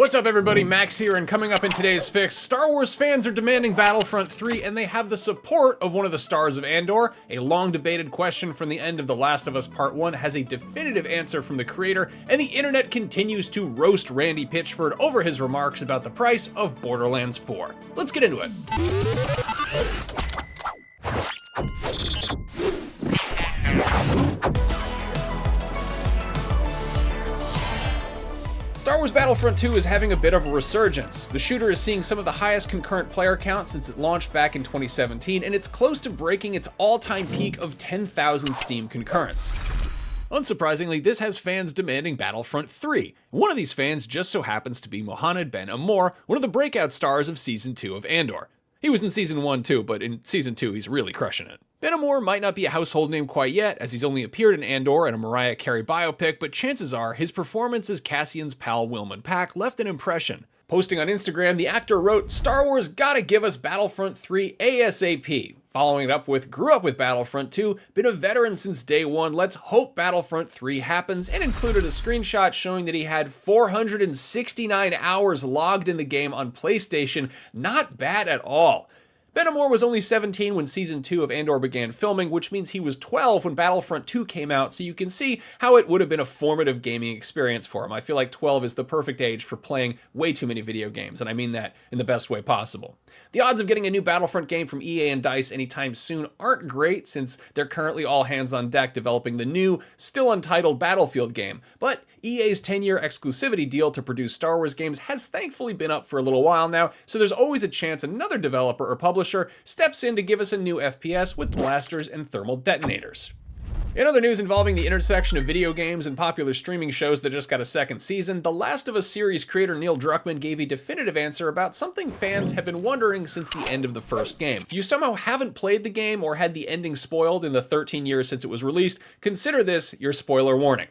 What's up everybody, Max here, and coming up in today's fix, Star Wars fans are demanding Battlefront 3 and they have the support of one of the stars of Andor. A long debated question from the end of The Last of Us Part 1 has a definitive answer from the creator, and the internet continues to roast Randy Pitchford over his remarks about the price of Borderlands 4. Let's get into it. Star Wars Battlefront 2 is having a bit of a resurgence. The shooter is seeing some of the highest concurrent player count since it launched back in 2017, and it's close to breaking its all-time peak of 10,000 Steam concurrents. Unsurprisingly, this has fans demanding Battlefront 3. One of these fans just so happens to be Muhanned Ben Amor, one of the breakout stars of Season 2 of Andor. He was in Season 1 too, but in Season 2 he's really crushing it. Ben Amor might not be a household name quite yet, as he's only appeared in Andor and a Mariah Carey biopic, but chances are his performance as Cassian's pal Wilmon left an impression. Posting on Instagram, the actor wrote, "Star Wars gotta give us Battlefront 3 ASAP. Following it up with, grew up with Battlefront 2, been a veteran since day one, let's hope Battlefront 3 happens," and included a screenshot showing that he had 469 hours logged in the game on PlayStation. Not bad at all. Ben Amor was only 17 when Season 2 of Andor began filming, which means he was 12 when Battlefront 2 came out, so you can see how it would have been a formative gaming experience for him. I feel like 12 is the perfect age for playing way too many video games, and I mean that in the best way possible. The odds of getting a new Battlefront game from EA and DICE anytime soon aren't great, since they're currently all hands on deck developing the new, still untitled Battlefield game, but EA's 10-year exclusivity deal to produce Star Wars games has thankfully been up for a little while now, so there's always a chance another developer or publisher steps in to give us a new FPS with blasters and thermal detonators. In other news involving the intersection of video games and popular streaming shows that just got a second season, The Last of Us series creator Neil Druckmann gave a definitive answer about something fans have been wondering since the end of the first game. If you somehow haven't played the game or had the ending spoiled in the 13 years since it was released, consider this your spoiler warning.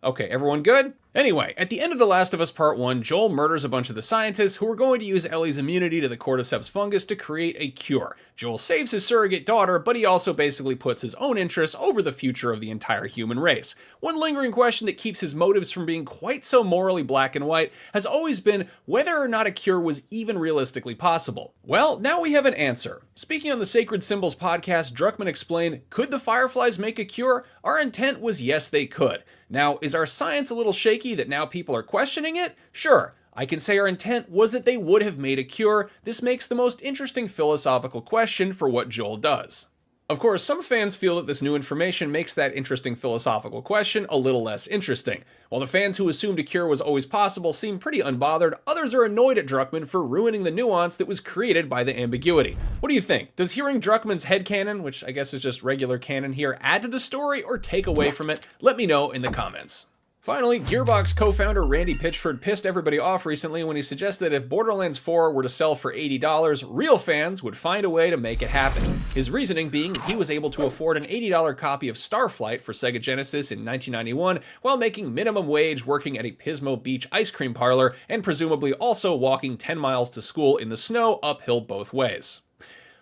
Okay, everyone good? Anyway, at the end of The Last of Us Part 1, Joel murders a bunch of the scientists who are going to use Ellie's immunity to the cordyceps fungus to create a cure. Joel saves his surrogate daughter, but he also basically puts his own interests over the future of the entire human race. One lingering question that keeps his motives from being quite so morally black and white has always been whether or not a cure was even realistically possible. Well, now we have an answer. Speaking on the Sacred Symbols podcast, Druckmann explained, "Could the Fireflies make a cure? Our intent was yes, they could. Now, is our science a little shaky that now people are questioning it? Sure. I can say our intent was that they would have made a cure. This makes the most interesting philosophical question for what Joel does." Of course, some fans feel that this new information makes that interesting philosophical question a little less interesting. While the fans who assumed a cure was always possible seem pretty unbothered, others are annoyed at Druckmann for ruining the nuance that was created by the ambiguity. What do you think? Does hearing Druckmann's headcanon, which I guess is just regular canon here, add to the story or take away from it? Let me know in the comments. Finally, Gearbox co-founder Randy Pitchford pissed everybody off recently when he suggested that if Borderlands 4 were to sell for $80, real fans would find a way to make it happen. His reasoning being that he was able to afford an $80 copy of Starflight for Sega Genesis in 1991 while making minimum wage working at a Pismo Beach ice cream parlor and presumably also walking 10 miles to school in the snow uphill both ways.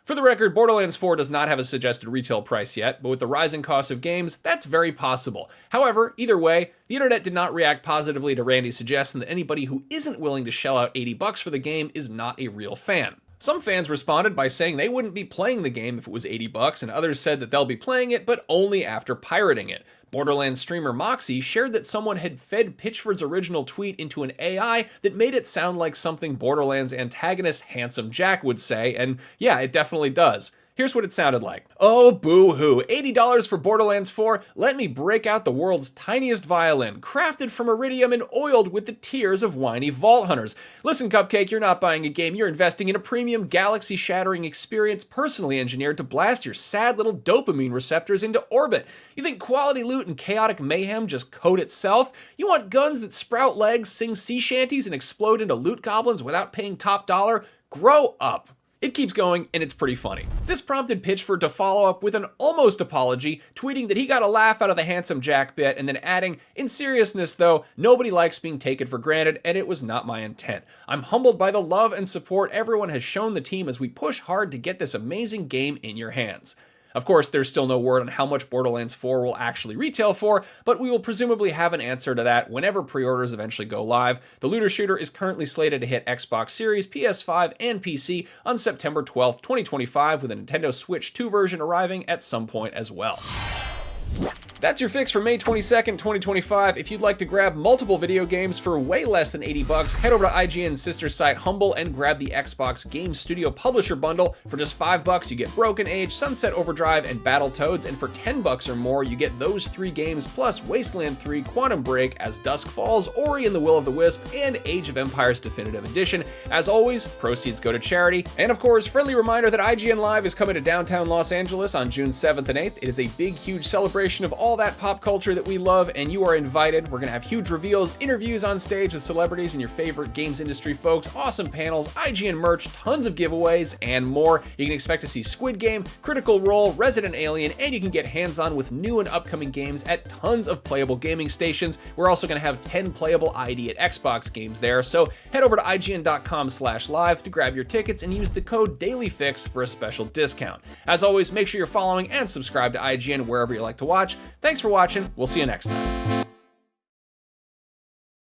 For the record, Borderlands 4 does not have a suggested retail price yet, but with the rising cost of games, that's very possible. However, either way, the internet did not react positively to Randy's suggestion that anybody who isn't willing to shell out $80 for the game is not a real fan. Some fans responded by saying they wouldn't be playing the game if it was $80, and others said that they'll be playing it, but only after pirating it. Borderlands streamer Moxie shared that someone had fed Pitchford's original tweet into an AI that made it sound like something Borderlands antagonist Handsome Jack would say, and yeah, it definitely does. Here's what it sounded like. "Oh, boo-hoo, $80 for Borderlands 4? Let me break out the world's tiniest violin, crafted from iridium and oiled with the tears of whiny vault hunters. Listen, Cupcake, you're not buying a game, you're investing in a premium galaxy-shattering experience personally engineered to blast your sad little dopamine receptors into orbit. You think quality loot and chaotic mayhem just code itself? You want guns that sprout legs, sing sea shanties, and explode into loot goblins without paying top dollar? Grow up." It keeps going, and it's pretty funny. This prompted Pitchford to follow up with an almost apology, tweeting that he got a laugh out of the Handsome Jack bit, and then adding, "In seriousness though, nobody likes being taken for granted, and it was not my intent. I'm humbled by the love and support everyone has shown the team as we push hard to get this amazing game in your hands." Of course, there's still no word on how much Borderlands 4 will actually retail for, but we will presumably have an answer to that whenever pre-orders eventually go live. The looter shooter is currently slated to hit Xbox Series, PS5, and PC on September 12th, 2025, with a Nintendo Switch 2 version arriving at some point as well. That's your fix for May 22nd, 2025. If you'd like to grab multiple video games for way less than $80, head over to IGN's sister site Humble and grab the Xbox Game Studio Publisher Bundle. For just $5, you get Broken Age, Sunset Overdrive, and Battletoads, and for $10 or more, you get those 3 games plus Wasteland 3, Quantum Break, As Dusk Falls, Ori and the Will of the Wisp, and Age of Empires Definitive Edition. As always, proceeds go to charity. And of course, friendly reminder that IGN Live is coming to downtown Los Angeles on June 7th and 8th. It is a big, huge celebration of all that pop culture that we love, and you are invited. We're gonna have huge reveals, interviews on stage with celebrities and your favorite games industry folks, awesome panels, IGN merch, tons of giveaways, and more. You can expect to see Squid Game, Critical Role, Resident Alien, and you can get hands-on with new and upcoming games at tons of playable gaming stations. We're also gonna have 10 playable ID at Xbox games there, so head over to IGN.com/live to grab your tickets and use the code DailyFix for a special discount. As always, make sure you're following and subscribe to IGN wherever you like to watch. Thanks for watching. We'll see you next time.